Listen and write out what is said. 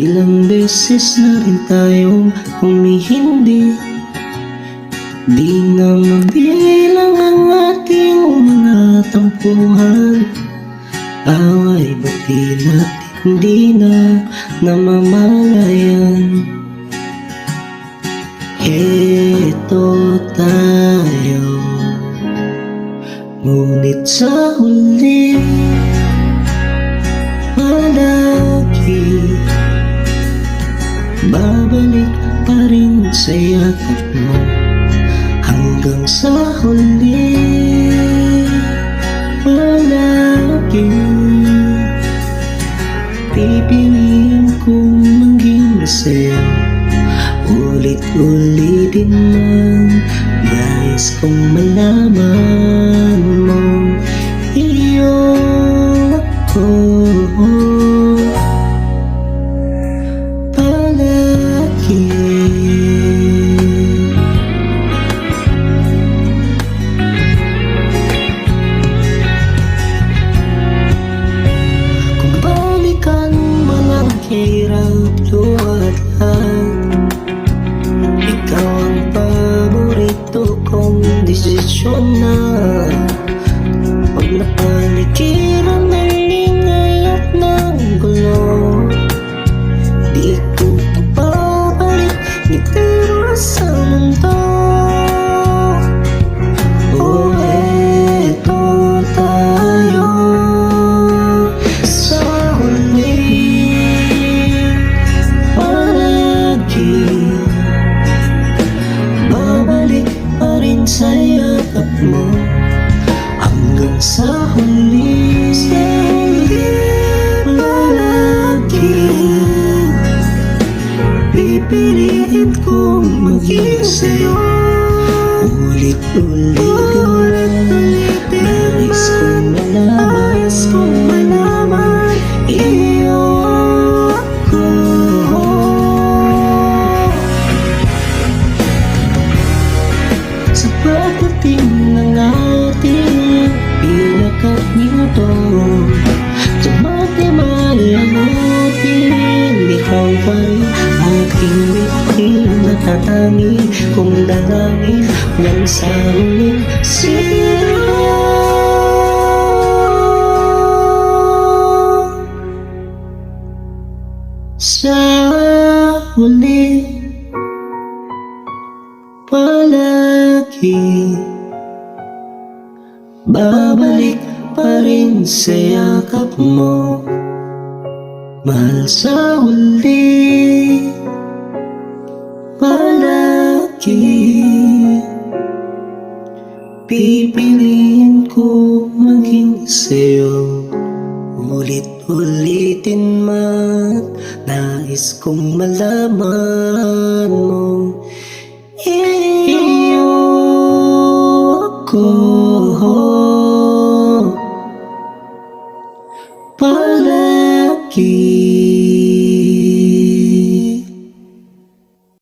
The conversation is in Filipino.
Ilang beses na rin tayong humihindi, di na mabilang ang ating mga tampuhan. Away ba't di natin di na namamalayan? Heto tayo, ngunit sa huli palagi babalik pa rin sa yakap mo. Hanggang sa huli palagi pipiliin kong maging masaya. Ulit-ulitin man, nais kong malaman mo iyo ako palagi. Kung balikan man ang hirap luwag-lag, ikaw ang paborito kong desisyon na. Pag napaligiran ng ingay at ng gulo, di ko babalik ngitira sa mundo. O eto tayo sa huli palagi babalik pa rin sa yakap mo. Hanggang sa huli palagi pipiliin kong maging sa'yo. Ulit-ulitin nais kong malaman iyo ako. Sa pagdating ng ating pinakapniuto, tumati-malamutin, ikaw pa rin aking witing natatangi kong dalangin ng sa huling sila. Sa huli palagi babalik pa rin sa yakap mo. Mahal sa huli palagi pipiliin ko maging sa'yo. Ulit-ulitin man, nais kong malaman mo iyo ako.